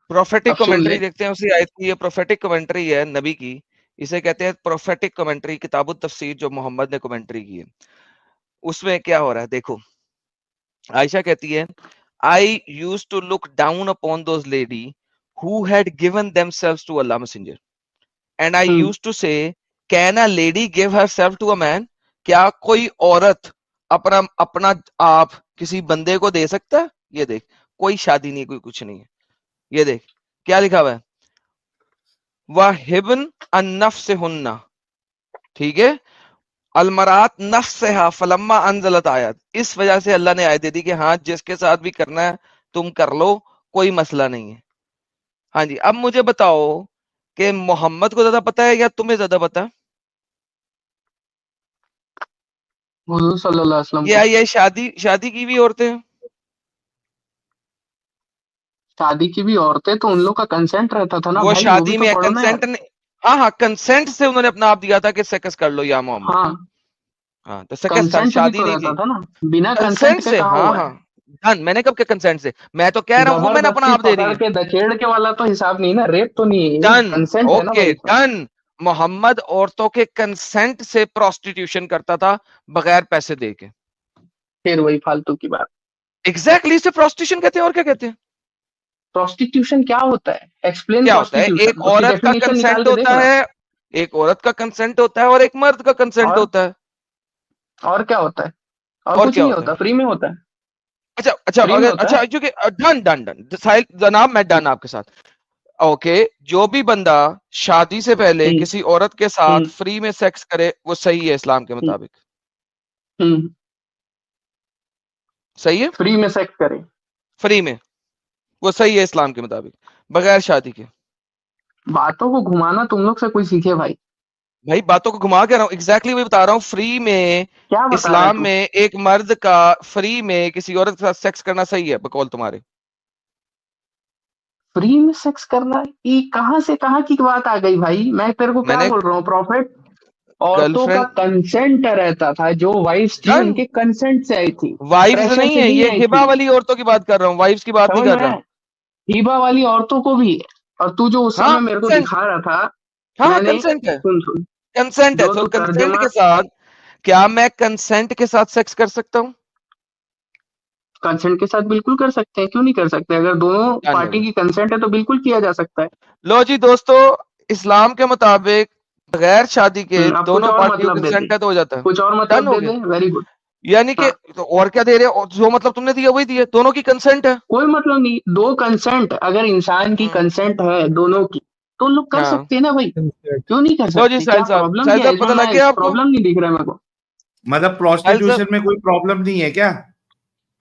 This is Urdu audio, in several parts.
پروفیٹک اب سن کمنٹری لے. دیکھتے ہیں اسی آیت کی. یہ پروفیٹک کمنٹری ہے نبی کی, اسے کہتے ہیں پروفیٹک کمنٹری, کتاب التفسیر جو محمد نے کمنٹری کی ہے. اس میں کیا ہو رہا ہے دیکھو, عائشہ کہتی ہے I used to look down upon those lady who had given themselves to Allah Messenger. And I used to say, can a lady give herself to a man? کیا کوئی عورت اپنا آپ کسی بندے کو دے سکتا ہے؟ یہ دیکھ, کوئی شادی نہیں, کوئی کچھ نہیں ہے. یہ دیکھ کیا لکھا ہوا ہے, وَهِبْنَ أَنَّفْسِهُنَّ, ٹھیک ہے, المرات نفسہا فلما انزلت آیات, اس وجہ سے اللہ نے آیت دے دی کہ ہاں جس کے ساتھ بھی کرنا ہے تم کر لو, کوئی مسئلہ نہیں ہے. ہاں جی, اب مجھے بتاؤ کہ محمد کو زیادہ پتا ہے یا تمہیں زیادہ پتا ہے؟ حضور صلی اللہ علیہ وسلم کو. یہ شادی کی بھی عورتیں ہیں, شادی کی بھی عورتیں تو ان لوگ کا کنسنٹ رہتا تھا نا وہ بھائی, وہ بھی شادی تو میں پڑھو نا یار. کنسنٹ ہاں کنسنٹ سے انہوں نے اپنا آپ دیا تھا کہ سیکس کر لو یا محمد. ہاں ہاں تو سیکس تھا, کنسنٹ بھی شادی تو نہیں رہتا تھی. تھا نا, بنا کنسنٹ کنسنٹ کے سے, کہاں ہاں ہوا ہاں ہے. ڈن, میں نے کب کہ کنسنٹ سے, میں تو کہہ رہا ہوں وومن اپنا زبردستی آپ دے رہی پکڑ ہے. کے دھکیڑ کے والا تو حساب نہیں نا, ریپ تو نہیں ہے, ڈن, کنسنٹ ہے نا اوکے بھائی اس میں. ڈن, محمد عورتوں کے کنسنٹ سے پروسٹیٹیوشن کرتا تھا بغیر پیسے دے کے. پھر وہی فالتو کی بات. ایگزیکٹلی اسے پروسٹیٹیوشن کہتے ہیں, اور کیا کہتے ہیں؟ پروسٹیٹیوشن کیا ہوتا ہے, ایکسپلین کیا ہوتا ہے, ایک پروسٹیٹیوشن, اس کی عورت کا ڈیفینیشن نکال کنسنٹ کے دیکھ ہوتا نا. ہے, ایک عورت کا کنسنٹ ہوتا ہے اور ایک مرد کا کنسنٹ ہوتا ہے. اور کیا ہوتا ہے, اور اور کچھ کیا نہیں ہوتا ہے؟ ہوتا, فری میں ہوتا ہے. اچھا فری میں ہوتا ہے. اچھا, کیونکہ ڈن ساحل جناب, میں ڈن آپ کے ساتھ. اوکے, جو بھی بندہ شادی سے پہلے کسی عورت کے ساتھ فری میں سیکس کرے وہ صحیح ہے اسلام کے مطابق, صحیح ہے, فری میں سیکس کرے, فری میں وہ صحیح ہے اسلام کے مطابق, بغیر شادی کے. باتوں کو گھمانا تم لوگ سے کوئی سیکھے بھائی. بھائی باتوں کو گھما کے رہا ہوں, ایگزیکٹلی وہی بتا رہا ہوں. فری میں کیا بتا رہا ہے اسلام تو, میں ایک مرد کا فری میں کسی عورت کے ساتھ سیکس کرنا صحیح ہے بقول تمہارے. فری میں سیکس کرنا, یہ کہاں سے کہاں کی بات آ گئی بھائی. میں تیرے کو میں کیا نے بول رہا ہوں, پروفٹ گرل عورتوں کا فرینڈ کنسنٹ رہتا تھا, جو وائفز تھی ان ڈن, کے کنسنٹ سے آئی تھی, وائفز پریشر نہیں سے ہے, نہیں یہ آئی ہبا تھی. والی عورتوں کی بات کر رہا ہوں, وائفز کی بات نہیں سمجھ کر میں, رہا. ہیبا والی عورتوں کو بھی ہے. اور تو جو اس ہاں سمے میرے کو کنسنٹ, دکھا رہا تھا, ہاں میں نے, کنسنٹ ہے, سن کنسنٹ ہے. جو تو تو کنسنٹ ترجمہ, کے ساتھ کیا میں کنسنٹ کے ساتھ سیکس کر سکتا ہوں؟ کنسنٹ کے ساتھ بالکل کر سکتے ہیں, کیوں نہیں کر سکتے, اگر دونوں ڈن ہو پارٹی گیا. کی کنسنٹ ہے تو بالکل کیا جا سکتا ہے. لو جی دوستو, اسلام کے مطابق بغیر شادی کے اب کچھ دونوں اور پارٹیوں مطلب کا دے دے, کنسنٹ ہے تو ہو جاتا ہے. کچھ اور ڈن مطلب ہو دے گیا, دے, ویری گڈ. یعنی کہ ہاں, اور کیا دے رہے ہو, جو مطلب تم نے دیا وہی دیا, دونوں کی کنسنٹ ہے. کوئی مطلب نہیں, دو کنسنٹ, اگر انسان کی کنسنٹ ہے دونوں کی تو لوگ کر ہاں سکتے ہیں نا بھائی, کیوں نہیں کر لو جی سکتے, کیا پرابلم ساحل کیا ہے صاحب اس میں, پتہ لگ میں گیا آپ کو, پرابلم نہیں دکھ رہا ہے میرے کو. مطلب ساحل صاحب پروسٹیٹیوشن میں کوئی پرابلم نہیں ہے کیا؟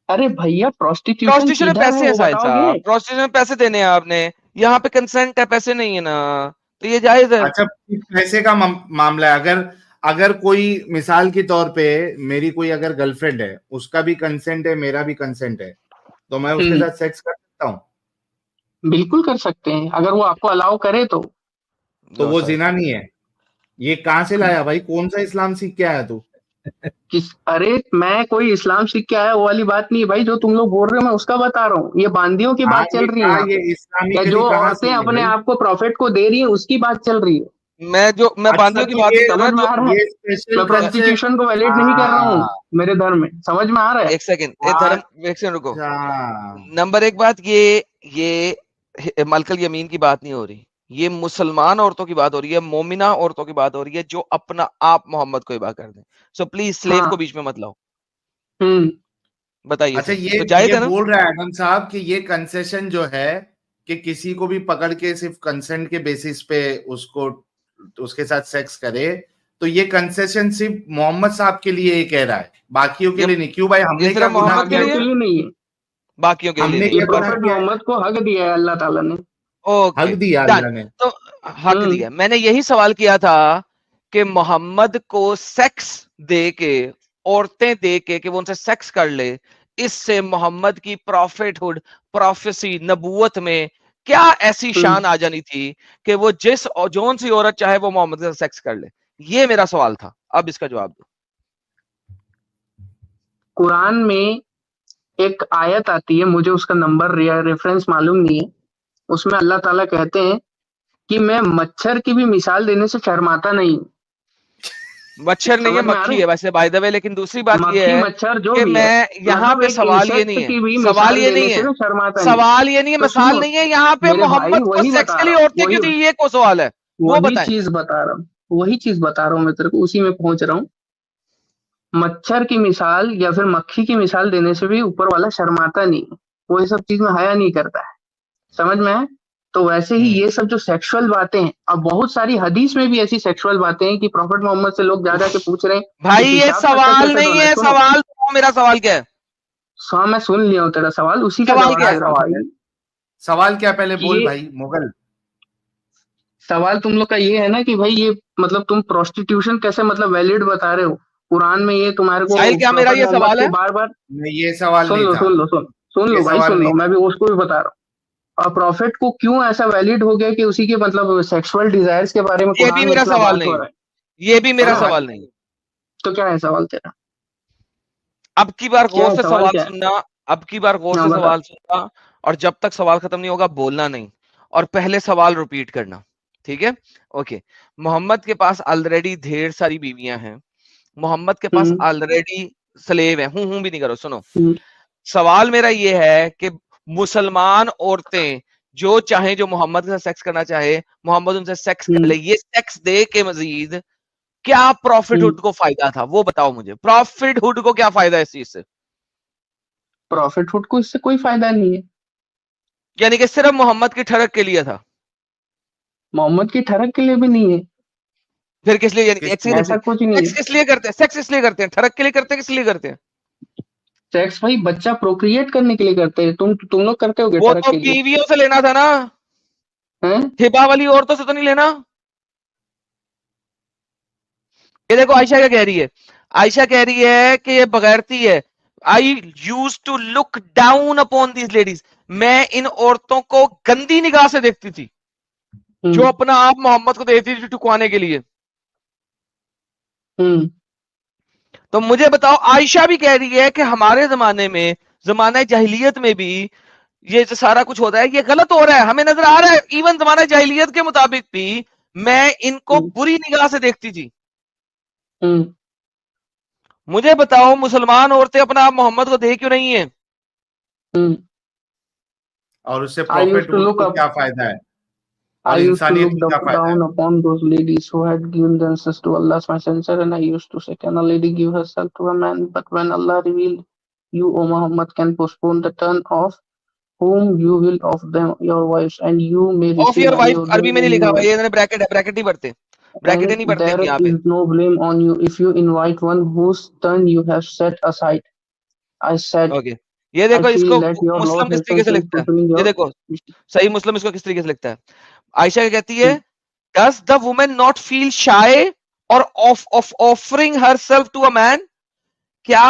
ارے بھیا پروسٹیٹیوشن پروسٹیوشن میں کدھر ہے پیسے ہیں وہ ساحل بتاؤ گے. صاحب, پروسٹیوشن میں پیسے دینے ہیں آپ نے, یہاں پہ کنسنٹ ہے, پیسے نہیں ہے نا, تو یہ جائز ہے. اچھا پیسے کا معاملہ ہے, اگر کوئی مثال کے طور پہ میری کوئی اگر گرل فرینڈ ہے, اس کا بھی کنسنٹ ہے, میرا بھی کنسنٹ ہے, تو میں اس کے ساتھ سیکس کر سکتا ہوں؟ بالکل کر سکتے ہیں, اگر وہ آپ کو الاؤ کرے تو. تو وہ زنا نہیں ہے. یہ کہاں سے لایا بھائی, کون سا اسلام سیکھ کے آیا تو؟ ارے میں کوئی اسلام سیکھ کے آیا وہ والی بات نہیں ہے بھائی, جو تم لوگ بول رہے ہو میں اس کا بتا رہا ہوں. یہ باندیوں کی ہاں بات چل یہ رہی ہے کہاں, یہاں پہ, یہ یا جو اسلامکلی کہاں عورتیں سے ہے اپنے بھائی؟ آپ کو پروفیٹ کو دے رہی ہیں اس کی بات چل رہی ہے. میں اچھا باندیوں کی تو بات نہیں کر رہا سمجھ میں جو. آ رہا ہے, یہ میں اسپیشل پروسٹیٹیوشن کو ویلیڈ نہیں کر رہا ہوں ہاں میرے دھرم میں, سمجھ میں آ رہا ہے. ایک سیکنڈ, ایک سیکنڈ رکو. اچھا نمبر ایک بات, یہ ملک الیمین کی بات نہیں ہو رہی, یہ مسلمان عورتوں کی بات ہو رہی ہے, مومنہ عورتوں کی بات ہو رہی ہے جو اپنا آپ محمد کو عبادت کر دیں. سو پلیز سلیو ہاں, کو بیچ میں مت لاؤ. ہوں, بتائیے اچھا سر, تو جائز یہ ہے نا؟ بول رہا ہے ایڈم صاحب کہ یہ کنسیشن جو ہے کہ کسی کو بھی پکڑ کے صرف کنسنٹ کے بیسس پہ اس کے ساتھ سیکس کرے, تو یہ کنسیشن صرف محمد صاحب کے لیے یہ کہہ رہا ہے, باقیوں کے لیے نہیں. کیوں بھائی, ہم یہ نے کیا صرف گناہ محمد کے کیا باقیوں لیے کے ہے؟ لیے نہیں ہے. باقیوں کے ہم لیے نے نہیں یہ ہے, کیا گناہ پرفیکٹ. پروفیٹ کیا ہے؟ محمد کو حق دیا ہے اللہ تعالیٰ نے. اوکے حق دیا ڈن. اللہ نے. تو حق ہوں, دیا, میں نے یہی سوال کیا تھا کہ محمد کو سیکس دے کے, عورتیں دے کے کہ وہ ان سے سیکس کر لے, اس سے محمد کی پروفیٹ ہوڈ, پروفیسی, نبوت میں کیا ایسی ہوں. شان آ جانی تھی کہ وہ جون سی عورت چاہے وہ محمد سے سیکس کر لے. یہ میرا سوال تھا, اب اس کا جواب دو. قرآن میں ایک آیت آتی ہے, مجھے اس کا نمبر ریفرنس معلوم نہیں ہے, اس میں اللہ تعالیٰ کہتے ہیں کہ میں مچھر کی بھی مثال دینے سے شرماتا نہیں ہوں. مچھر نہیں ہے مکھی ہے ویسے بائی دا وے, لیکن دوسری بات یہ ہے مچھر جو کہ بھی میں ہے, یہاں پہ سوال یہ نہیں ہے, سوال یہ نہیں ہے, سوال یہ نہیں ہے, مثال نہیں ہے یہاں پہ محمد کو سیکس کے لیے عورتیں کیوں تھی, یہ کو سوال ہے وہ بتائیں. چیز بتا رہا ہوں میں تیرے کو, اسی میں پہنچ رہا ہوں. مچھر کی مثال یا پھر مکھی کی مثال دینے سے بھی اوپر والا شرماتا نہیں, وہ یہ سب چیز میں حیا نہیں کرتا ہے, سمجھ میں ہے. تو ویسے ہی یہ سب جو سیکشول باتیں ہیں, اب بہت ساری حدیث میں بھی ایسی سیکشول باتیں ہیں کہ پروفٹ محمد سے لوگ جا کے پوچھ رہے ہیں بھائی یہ سوال نہیں ہے, سوال میرا سوال کیا ہے, میں سن لیا ہوں تیرا سوال, اسی کا سوال کیا ہے, سوال کیا پہلے بول بھائی مغل. سوال تم لوگ کا یہ ہے نا کہ بھائی یہ مطلب تم پروسٹیٹیوشن کیسے مطلب ویلڈ بتا رہے ہو, قرآن میں یہ تمہارے کو کیا میرا یہ سوال ہے, بار بار یہ سوال سن لو بھائی سن لو, میں بھی اس کو بھی بتا رہا ہوں. اور پروفٹ کو کیوں ایسا ویلڈ ہو گیا کہ اسی کے مطلب سیکسول ڈیزائرز کے بارے میں یہ بھی میرا سوال نہیں, یہ بھی میرا سوال نہیں. تو کیا ہے سوال تیرا؟ اب کی بار غور سے سوال سننا, اب کی بار غور سے سوال سننا, اور جب تک سوال ختم نہیں ہوگا بولنا نہیں, اور پہلے سوال ریپیٹ کرنا, ٹھیک ہے؟ اوکے. محمد کے پاس آلریڈی ڈھیر ساری بیویاں ہیں, محمد کے پاس آلریڈی سلیو ہیں, ہوں بھی نہیں کرو, سنو. سوال میرا یہ ہے کہ مسلمان عورتیں جو چاہیں, جو محمد کے ساتھ سیکس کرنا چاہے, محمد ان سے سیکس کر لے, یہ سیکس دے کے مزید کیا پروفٹ ہوڈ کو فائدہ تھا, وہ بتاؤ مجھے. پروفٹ ہوڈ کو کیا فائدہ ہے اس چیز سے؟ پروفٹ ہوڈ کو اس سے کوئی فائدہ نہیں ہے, یعنی کہ صرف محمد کی ٹھڑک کے لیے تھا, محمد کی ٹھڑک کے لیے بھی نہیں ہے. پھر کس لیے, یعنی ایسا کچھ نہیں ہے. سیکس کس لیے کرتے ہیں, سیکس اس لیے کرتے ہیں, ٹھڑک کے لیے کرتے ہیں, کس لیے کرتے ہیں سیکس؟ بھائی بچہ پروکریٹ کرنے کے لیے کرتے ہیں, تم لوگ کرتے ہو گے وہ ٹھڑک تو کے لیے. بیویوں سے لینا تھا نا, ہبا والی عورتوں سے تو نہیں لینا. یہ دیکھو عائشہ کیا کہہ رہی ہے, عائشہ کہہ رہی ہے کہ یہ بغیرتی ہے. I used to look down upon these ladies. میں ان عورتوں کو گندی نگاہ سے دیکھتی تھی جو اپنا آپ محمد کو دیتی تھی ٹکوانے کے لیے. تو مجھے بتاؤ, عائشہ بھی کہہ رہی ہے کہ ہمارے زمانے میں, زمانہ جاہلیت میں بھی یہ جو سارا کچھ ہوتا ہے یہ غلط ہو رہا ہے, ہمیں نظر آ رہا ہے. ایون زمانہ جاہلیت کے مطابق بھی میں ان کو بری نگاہ سے دیکھتی تھی. مجھے بتاؤ مسلمان عورتیں اپنا آپ محمد کو دے کیوں نہیں ہیں؟ اور اس سے پروفٹ کو کیا فائدہ ہے, اور انسانیت کو کیا فائدہ ہے؟ upon those ladies who had given themselves to Allah's messenger, and I used to say, can a lady give herself to a man? But when Allah revealed, you, O Muhammad, can postpone the turn of whom you will of them, your wives, and you may receive your wife. عربی میں نہیں لکھا ہوا, یہ بریکٹ ہے, بریکٹ نہیں پڑھتے, بریکٹ نہیں پڑھتے یہاں پہ. There is no blame on you if you invite one whose turn you have set aside. I said, okay. یہ دیکھو اس کو مسلم کس طریقے سے لکھتا ہے, یہ دیکھو صحیح مسلم اس کو کس طریقے سے لکھتا ہے. عائشہ کیا کہتی ہے, does the woman not feel shy or of offering herself to a man? کیا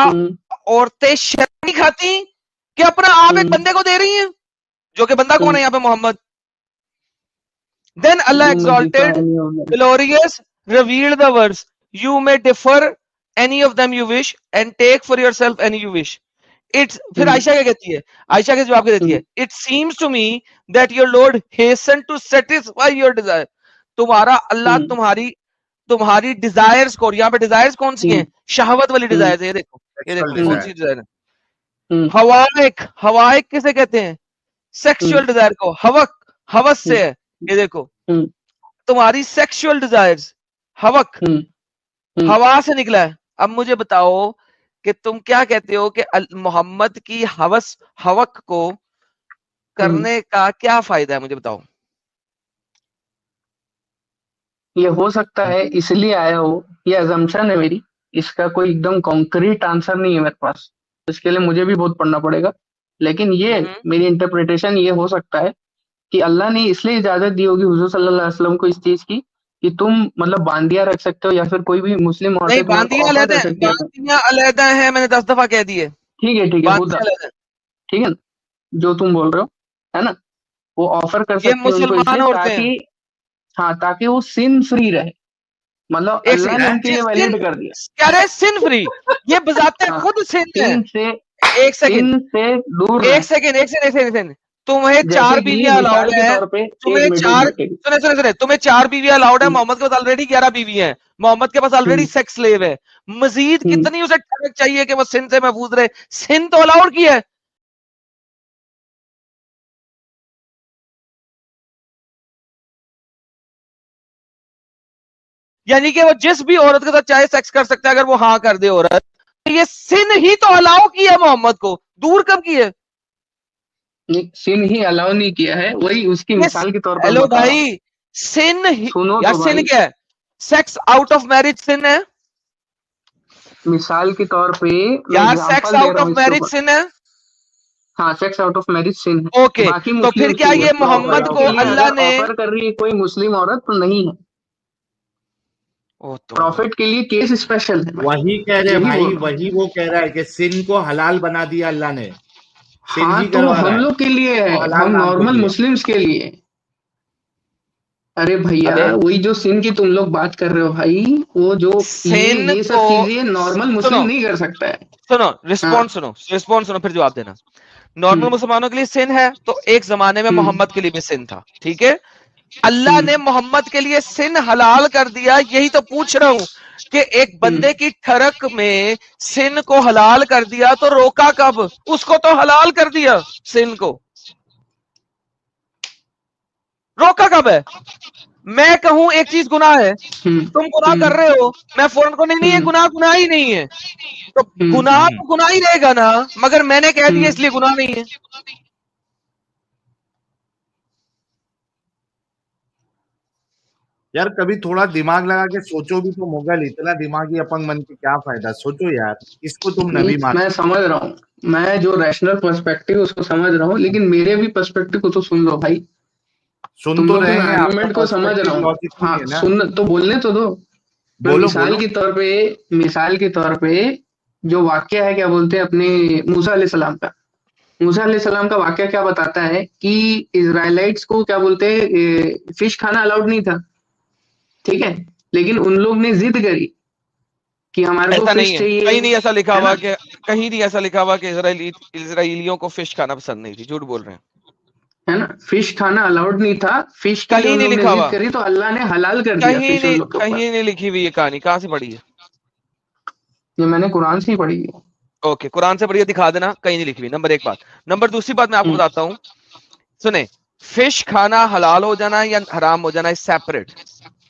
عورتیں شرم نہیں کھاتی کہ اپنا آپ ایک بندے کو دے رہی ہیں, جو کہ بندہ کون ہے یہاں پہ محمد. Then Allah exalted, glorious, revealed the verse, you may defer any of them you wish and take for yourself any you wish. پھر عائشہ کیا کہتی ہے, عائشہ کے جواب کیا دیتی ہے, it seems to me that your Lord hastened to satisfy your desire. تمہارا اللہ تمہاری ڈیزائرز کو, یہاں پہ ڈیزائرز کون سی ہیں, شہوت والی ڈیزائرز ہے. یہ دیکھو کون سی ڈیزائر ہے, ہوائق کسے کہتے ہیں, سیکسوئل ڈیزائر کو, ہوس سے ہے. یہ دیکھو تمہاری سیکسوئل ڈیزائرز, ہوا سے نکلا ہے. اب مجھے بتاؤ کہ تم کیا کہتے ہو کہ محمد کی ہوق کو کرنے کا کیا فائدہ ہے, مجھے بتاؤ. یہ ہو سکتا ہے اس لیے آیا ہو, یہ ازمپشن ہے میری, اس کا کوئی ایک دم کانکریٹ آنسر نہیں ہے میرے پاس, اس کے لیے مجھے بھی بہت پڑھنا پڑے گا. لیکن یہ میری انٹرپریٹیشن یہ ہو سکتا ہے کہ اللہ نے اس لیے اجازت دی ہوگی حضور صلی اللہ علیہ وسلم کو اس چیز کی کہ تم مطلب باندیاں رکھ سکتے ہو یا پھر کوئی بھی مسلم نہیں, باندیاں علیحدہ ہیں, میں نے 10 دفعہ کہہ دیے. ٹھیک ہے ٹھیک ہے, جو تم بول رہے ہو ہے نا, وہ آفر کر سکتے ہیں ان کو اس لیے تاکہ تاکہ وہ سن فری رہے. مطلب اللہ نے ان کے لیے ویلڈ کر دیا. کیا رہے سن فری, یہ بذات خود سن ہے. ایک سیکنڈ تمہیں جیسے 4 کہ بیویاں مثال الاؤڈ کے ہے, طور پہ تمہیں ایک منٹ 4 بیٹے گی. سنے تمہیں 4 بیویاں الاؤڈ ہے, محمد کے پاس آلریڈی 11 بیوی ہیں, محمد کے پاس آلریڈی سیکس سلیو ہے, مزید کتنی اسے ٹھڑک چاہیے کہ وہ سن سے محفوظ رہے؟ سن تو الاؤڈ کی ہے. یعنی کہ وہ جس بھی عورت کے ساتھ چاہے سیکس کر سکتا ہے اگر وہ ہاں کر دے عورت. یہ سن ہی تو الاؤ کی ہے محمد کو, دور کب کی ہے؟ سن ہی الاؤ نہیں کیا ہے, وہی اس کی مثال کے طور پر ہیلو بتا رہا ہوں. بھائی, سن سنو یا تو سن بھائی, کیا ہے؟ سیکس آؤٹ آف میرج سن ہے مثال کے طور پہ میں یار, سیکس اگزامپل دے آؤٹ رہا آف ہوں اس کے میرج اوپر. سن ہے. ہاں, سیکس آؤٹ آف میرج سن ہے. اوکے, باقی تو پھر مسلمس کیا کے لیے یہ محمد پروفٹ کو کے لیے اللہ اگر نے آفر کر رہی ہے کوئی مسلم عورت تو نہیں ہے. پروفٹ کے لیے کیس اسپیشل ہے. وہی کہہ رہے یہی بھائی, بول رہا ہوں. وہی وہ کہہ رہا ہے کہ سن کو حلال بنا دیا اللہ نے, سن ہاں ہی تو کروا ہم رہا ہے, لوگ کے لیے ہے, وہ حلال ہم نام دے نارمل دیا. مسلمس کے لیے. ارے بھیا, وہی جو سن کی تم لوگ بات کر رہے ہو بھائی, وہ جو سن یہ کو سب چیزیں نارمل سنو مسلم نہیں کر سکتا ہے. سنو ہاں. رسپونس سنو پھر جواب دینا. نارمل مسلمانوں کے لیے سن ہے تو ایک زمانے میں محمد کے لیے بھی سن تھا, ٹھیک ہے. اللہ نے محمد کے لیے سن حلال کر دیا, یہی تو پوچھ رہا ہوں کہ ایک بندے کی ٹھڑک میں سن کو حلال کر دیا تو روکا کب؟ اس کو تو حلال کر دیا, سن کو روکا کب ہے؟ میں کہوں ایک چیز گناہ ہے, تم گناہ کر رہے ہو, میں فوراً کو نہیں ہے گناہ گناہ ہی نہیں ہے, تو گناہ تو گناہ ہی رہے گا نا, مگر میں نے کہہ دیا اس لیے گناہ نہیں ہے. یار کبھی تھوڑا دماغ لگا کے سوچو بھی تو مغل, اتنا دماغی اپنگ من کے کیا فائدہ, سوچو یار. اس کو تم نبی مان, میں سمجھ رہا ہوں, میں جو ریشنل پرسپیکٹو اس کو سمجھ رہا ہوں, لیکن میرے بھی پرسپیکٹو کو تو سن لو بھائی. سن تم تو لوگ کے رہے میں ہیں, آپ کا آرگومنٹ کو سمجھ رہا پرسپیکٹو ہوں. لاجیکل ہاں ہے نا, سن تو بولنے تو دو. میں بولو مثال بولو. کے طور پہ جو واقعہ ہے, کیا بولتے ہیں, اپنے موسیٰ علیہ السلام کا. موسیٰ علیہ السلام کا واقعہ کیا بتاتا ہے کہ اسرائیلائٹس کو کیا بولتے ہیں, فش کھانا الاؤڈ نہیں تھا, ٹھیک ہے, لیکن ان لوگ نے ضد کری کہ ہمارے کو ایسا فش نہیں ہے, چاہیے, کہیں نہیں ایسا لکھا ہے نا. ہوا کہ کہیں نہیں ایسا لکھا ہوا کہ اسرائیلیوں کو فش کھانا پسند نہیں تھی, جھوٹ بول رہے ہیں. ہے نا, فش کھانا الاؤڈ نہیں تھا, فش کے لیے کہیں ان نہیں لوگ نے لکھا ضد ہوا, کری تو اللہ نے حلال کر دیا فش ان لوگ کے اوپر. کہیں نہیں لکھی ہوئی یہ کہانی, کہاں سے پڑھی ہے؟ یہ میں نے قرآن سے ہی پڑھی ہے. اوکے, قرآن سے پڑھی, دکھا دینا, کہیں نہیں لکھی ہوئی. نمبر ایک بات. نمبر دوسری بات میں آپ کو بتاتا ہوں, سنیں, فش کھانا حلال ہو جانا یا حرام ہو جانا ہے سیپریٹ.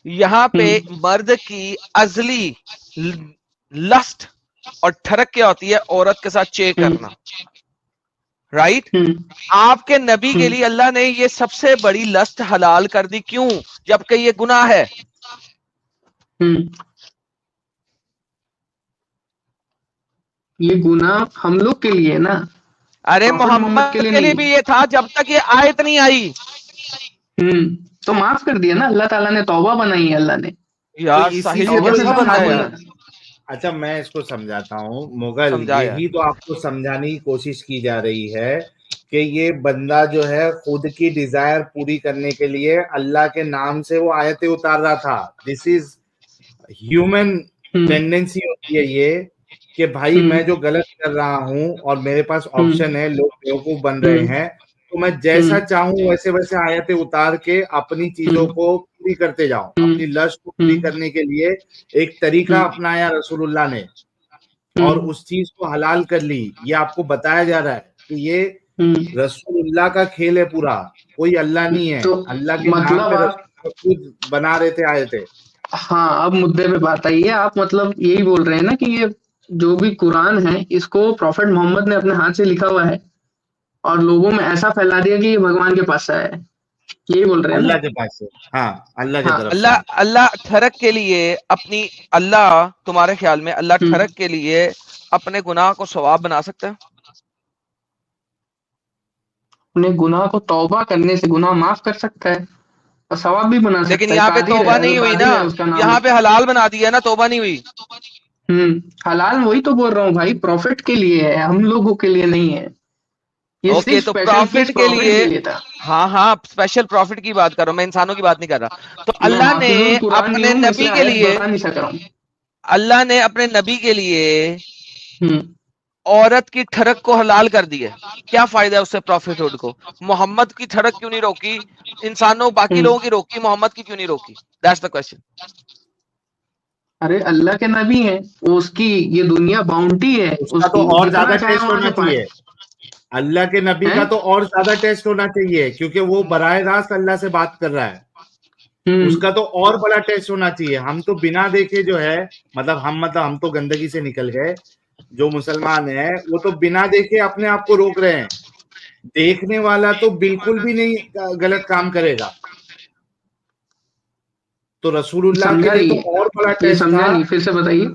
یہاں پہ مرد کی ازلی لسٹ اور ٹھڑک کیا ہوتی ہے؟ عورت کے ساتھ چیک کرنا, رائٹ. آپ کے نبی کے لیے اللہ نے یہ سب سے بڑی لسٹ حلال کر دی, کیوں؟ جبکہ یہ گناہ ہے. یہ گناہ ہم لوگ کے لیے نا, ارے پروفٹ محمد کے لیے نہیں. بھی یہ تھا جب تک یہ آیت نہیں آئی. تو معاف کر دیا نا اللہ تعالیٰ نے, توبہ بنائی ہے اللہ نے. تو یار اسی ساحل سے یہ توبہ تو سے کیسا اس بندہ انسان ہے بن یار. جاتا ہے. اچھا میں اس کو سمجھاتا ہوں مغل, سمجھا یار. یہی تو آپ کو سمجھانے کی کوشش کی جا رہی ہے کہ یہ بندہ جو ہے خود کی ڈیزائر پوری کرنے کے لیے اللہ کے نام سے وہ آیتیں اتار رہا تھا. دس از ہیومن ٹینڈنسی ہوتی ہے یہ کہ بھائی میں جو غلط کر رہا ہوں اور میرے پاس آپشن ہے, لوگ بیوقوف بن رہے ہیں, تو میں جیسا چاہوں ویسے ویسے آیتیں اتار کے اپنی چیزوں کو پوری کرتے جاؤں. اپنی لسٹ کو پوری کرنے کے لیے ایک طریقہ اپنایا رسول اللہ نے, اور اس چیز کو حلال کر لی. یہ آپ کو بتایا جا رہا ہے کہ یہ رسول اللہ کا کھیل ہے پورا, کوئی اللہ نہیں ہے. تو اللہ کے نام مطلب پہ آپ, رسول خود بنا رہے تھے آیتیں. ہاں اب مدعے پہ بات آئی ہے. آپ مطلب یہی بول رہے ہیں نا کہ یہ جو بھی قرآن ہے اس کو پروفٹ محمد نے اپنے ہاتھ سے لکھا ہوا ہے اور لوگوں میں ایسا پھیلا دیا کہ یہ بھگوان کے پاس سے آیا ہے, یہی بول رہے ہیں نا. اللہ کے پاس سے, ہاں اللہ کی طرف سے. اللہ ٹھڑک کے لیے اپنی, اللہ تمہارے خیال میں اللہ ٹھڑک کے لیے اپنے گناہ کو ثواب بنا سکتا ہے؟ اپنے گناہ کو توبہ کرنے سے گناہ معاف کر سکتا ہے اور ثواب بھی بنا لیکن سکتا ہے. یہاں پہ قادر توبہ ہے, نہیں ہوئی نا, القادر ہے اس کا نام. یہاں پہ حلال بنا دیا نا, توبہ نہیں ہوئی. حلال وہی تو بول رہا ہوں بھائی, پروفٹ کے لیے ہے, ہم لوگوں کے لیے نہیں ہے. یہ اوکے, صرف تو اسپیشل پروفٹ کیس کے پروفٹ لیے, تھا. ہاں اسپیشل پروفٹ کی بات کر رہا ہوں میں, انسانوں کی بات نہیں کر رہا. تو میں اللہ نے حافظ القرآن نہیں اپنے ہوں, میں اس نبی لیے کے آیت لیے, بتا نہیں سک رہا ہوں. اللہ نے اپنے نبی کے لیے عورت کی ٹھڑک کو حلال کر دی ہے، کیا فائدہ ہے اس سے پروفیٹ کو؟ محمد کی ٹھڑک کیوں نہیں روکی؟ انسانوں باقی لوگوں کی روکی، محمد کی کیوں نہیں روکی؟ That's the question. ارے اللہ کے نبی ہیں، اس کی یہ دنیا باؤنٹی ہے، اس اس کا تو کی اور جتنا زیادہ چاہے ٹیسٹ وہاں ہونا سے پائے. چاہیے. اللہ کے نبی ہیں؟ کا تو اور زیادہ ٹیسٹ ہونا چاہیے، کیونکہ وہ براہ راست اللہ سے بات کر رہا ہے. اس کا تو اور بڑا ٹیسٹ ہونا چاہیے. ہم تو بنا دیکھے جو ہے، ہم تو گندگی سے نکل گئے. جو مسلمان ہیں وہ تو بنا دیکھے اپنے آپ کو روک رہے ہیں. دیکھنے والا تو بالکل بھی نہیں غلط کام کرے گا. تو رسول اللہ کے سمجھا لیے تو نہیں، اور بڑا یہ ٹیسٹ سمجھا تھا. نہیں، پھر سے بتائیے.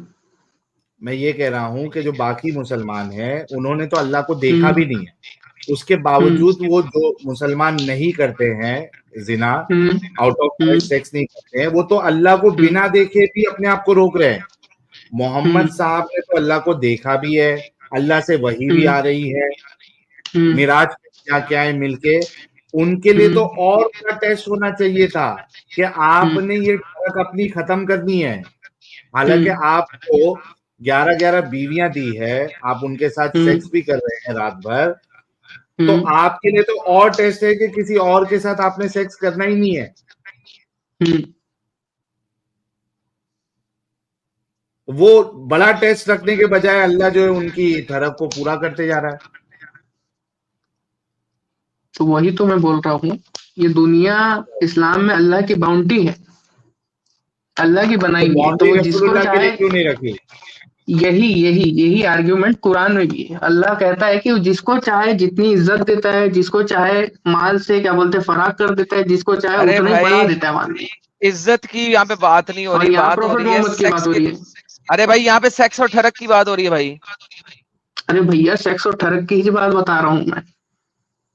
میں یہ کہہ رہا ہوں کہ جو باقی مسلمان ہیں انہوں نے تو اللہ کو دیکھا بھی نہیں ہے. اس کے باوجود وہ جو مسلمان نہیں کرتے ہیں زنا، آؤٹ آف میرج سیکس نہیں کرتے ہیں، وہ تو اللہ کو بنا دیکھے بھی اپنے آپ کو روک رہے ہیں. محمد صاحب نے تو اللہ کو دیکھا بھی ہے، اللہ سے وحی بھی آ رہی ہے، معراج کیا کیا ہے مل کے. ان کے لیے تو اور بڑا ٹیسٹ ہونا چاہیے تھا کہ آپ نے یہ ٹرک اپنی ختم کرنی ہے. حالانکہ آپ کو 11 بیویاں دی ہے، آپ ان کے ساتھ سیکس بھی کر رہے ہیں رات بھر. تو آپ کے لیے تو اور ٹیسٹ ہے کہ کسی اور کے ساتھ آپ نے سیکس کرنا ہی نہیں ہے. وہ بڑا ٹیسٹ رکھنے کے بجائے اللہ جو ہے ان کی طرف کو پورا کرتے جا رہا ہے. تو وہی تو میں بول رہا ہوں، یہ دنیا اسلام میں اللہ کی باؤنٹی ہے، اللہ کی بنائی ہوئی ہے. تو وہ جس رسول کو اللہ کے لیے چاہے، کیوں نہیں رکھی؟ یہی آرگیومنٹ قرآن میں بھی ہے. اللہ کہتا ہے کہ جس کو چاہے جتنی عزت دیتا ہے، جس کو چاہے مال سے کیا بولتے فراغ کر دیتا ہے، جس کو چاہے ارے اتنا ہی بڑھا بھائی دیتا ہے مال میں. عزت کی یہاں پہ بات نہیں ہو اور رہی، یہاں بات ہو پروفٹ رہی ہے محمد کی بات سیکس ہو کی. رہی ہے. ارے بھائی یہاں پہ سیکس اور ٹھڑک کی بات ہو رہی ہے بھائی. ارے بھیا سیکس اور ٹھڑک کی ہی بات بتا رہا ہوں میں.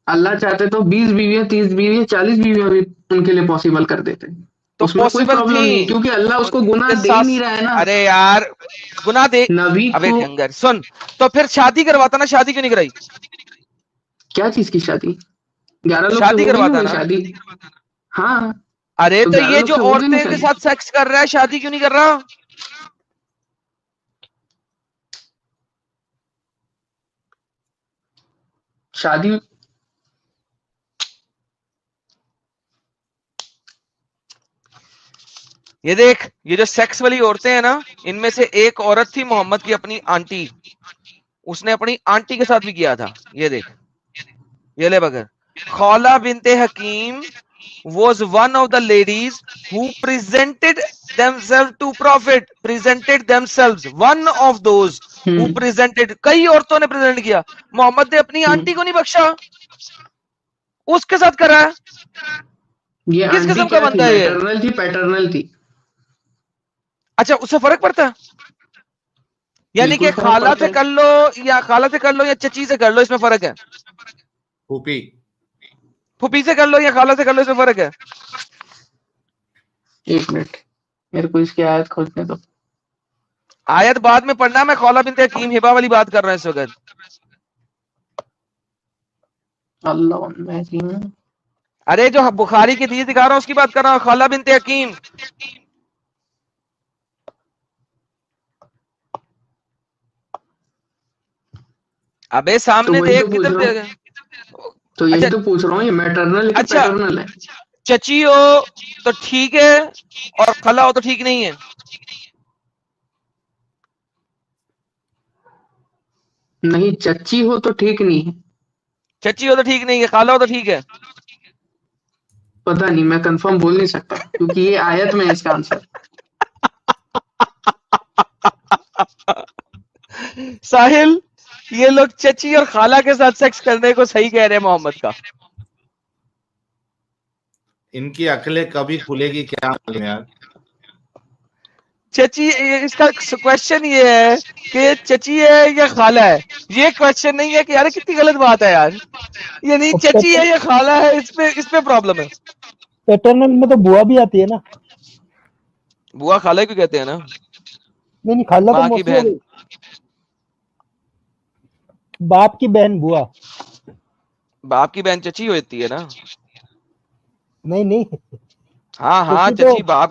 اللہ چاہتے تو 20 بیویاں، 30 بیویاں، 40 بیویاں بھی ان کے لیے پاسبل کر دیتے. تو اس میں کوئی پاسبل پرابلم تھی نہیں، کیونکہ اللہ اس کو ان گناہ کے دے ہی ساتھ. نہیں رہا ہے نا. ارے یار گناہ دے، نبی ابے کو کنگر سن، تو پھر شادی کرواتا نا، شادی کیوں نہیں کرائی؟ کیا چیز کی شادی؟ 11 لوگ سے شادی ہو گئی نا کرواتا بھائی نا. شادی. ہاں ارے تو 11 یہ لوگ جو سے ہو گئی نا عورتیں کے شادی. ساتھ سیکس کر رہا ہے، شادی کیوں نہیں کر رہا؟ شادی یہ دیکھ، یہ جو سیکس والی عورتیں ہیں نا، ان میں سے ایک عورت تھی محمد کی اپنی آنٹی، اس نے اپنی آنٹی کے ساتھ بھی کیا تھا. یہ دیکھ، یہ لے بغیر. خولہ بنت حکیم was one of the ladies who presented themselves to prophet. Presented themselves, one of those who presented. کئی عورتوں نے پریزنٹ کیا، محمد نے اپنی آنٹی کو نہیں بخشا، اس کے ساتھ کرا ہے. یہ کس آنٹی قسم کا کیا تھی؟ بندہ ہے یہ؟ میٹرنل تھی پیٹرنل تھی؟ اچھا اس سے فرق پڑتا ہے؟ یعنی بالکل کہ فرق خالہ پڑتا سے ہے. کر لو یا خالہ سے کر لو یا چچی سے کر لو، اس میں فرق ہے. پھوپھی پھوپھی سے کر لو یا خالہ سے کر لو، اس میں فرق ہے. ایک منٹ میرے کو اس کی آیت کھوجنے دو. آیت بعد میں پڑھنا، میں خولہ بنت حکیم ہبا والی بات کر رہا ہوں اس وقت. اللہ ارے جو بخاری کی حدیث دکھا رہا ہوں اس کی بات کر رہا ہوں، خولہ بنت حکیم. ابے تو سامنے وہی تو دیکھ پوچھ کدھر رہا دے. ہوں، تو اچھا یہی تو پوچھ رہا ہوں، یہ میٹرنل ہے کہ اچھا پیٹرنل ہے؟ چچی ہو تو ٹھیک ہے اور خالہ ہو تو ٹھیک نہیں ہے. نہیں چچی ہو تو ٹھیک نہیں ہے. چچی ہو تو ٹھیک نہیں ہے، خالہ ہو تو ٹھیک ہے. پتہ نہیں، میں کنفرم بول نہیں سکتا کیونکہ یہ آیت میں ہے اس کا آنسر. ساحل یہ لوگ چچی اور خالہ کے ساتھ سیکس کرنے کو صحیح کہہ رہے ہیں محمد کا. ان کی عقلیں کبھی کھلے گی کیا معلوم یار. چچی، اس کا کوشچن یہ ہے کہ چچی ہے یا خالہ ہے، یہ کوشچن نہیں ہے کہ یار کتنی غلط بات ہے یار. یعنی چچی ہے یا خالہ ہے، اس پہ پرابلم ہے. پیٹرنل میں تو بوا بھی آتی ہے نا. بوا خالہ کیوں کہتے ہیں نا؟ نہیں خالہ تو ماں کی موسٹلی ہو بہن. گئی، باپ کی بہن بوا. باپ کی بہن چچی ہوتی ہے نا. نہیں ہاں ہاں چچی تو چچی باپ.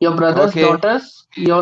your brother's Okay. daughters, your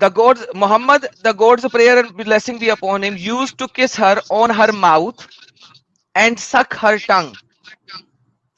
The God's Muhammad, the God's prayer and blessing be upon him, used to kiss her on her mouth and suck her tongue.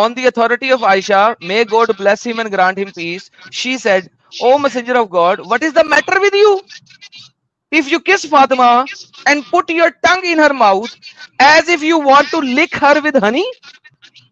On the authority of Aisha, may God bless him and grant him peace, she said, "O Messenger of God, what is the matter with you? If you kiss Fatima and put your tongue in her mouth as if you want to lick her with honey,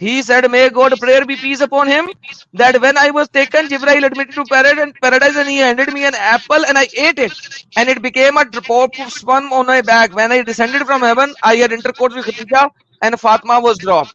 He said, "May God prayer be peace upon him, that when I was taken, Jibreel admitted to paradise and he handed me an apple and I ate it, and it became a drop of sperm on my back. When I descended from heaven, I had intercourse with Khadija and Fatima was dropped.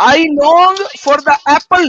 I long for the apple.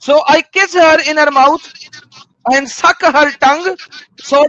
So I kiss her in her mouth and suck her tongue so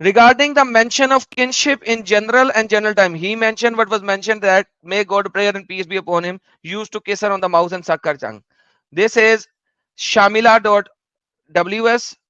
Regarding the mention of kinship in general and general time, he mentioned what was mentioned, that may God prayer and peace be upon him used to kiss her on the mouth and suck her tongue. This is shamila.ws,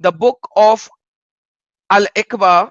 The book of Al-Iqba,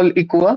Al-Iqba,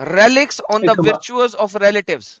relics on the virtues of relatives।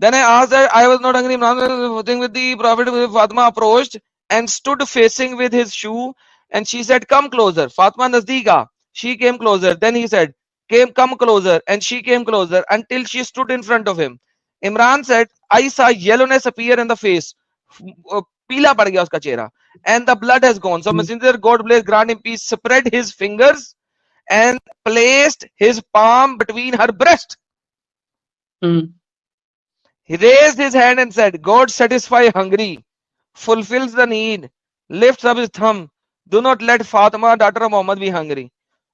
Then I asked that I was not angry. Imran with the Prophet, Fatima approached and stood facing with his shoe, and she said, "Come closer." Fatima nazdeek aa. She came closer. Then he said, come closer, and she came closer until she stood in front of him. Imran said, I saw yellowness appear in the face. Peela pad gaya uska chehra, and the blood has gone. So Messenger, God bless, grant him peace, spread his fingers and placed his palm between her breast. He raised his hand and said, God satisfy hungry, fulfills the need, lifts up his thumb. Do not let Fatima, daughter of Muhammad, be hungry.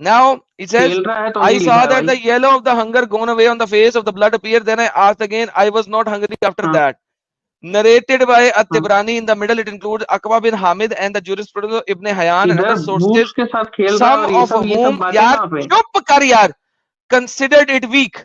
Now it says, I saw that the yellow of the hunger gone away on the face of the blood appeared. Then I asked again. I was not hungry after that. Narrated by At-Tabrani. In the middle it includes Aqba bin Hamid and the jurisprudence of Ibn Hayyan and other sources. Some of whom, yaar, chup kar yaar, considered it weak.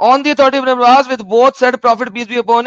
on the authority of Ibn Abbas with both said Prophet peace be upon him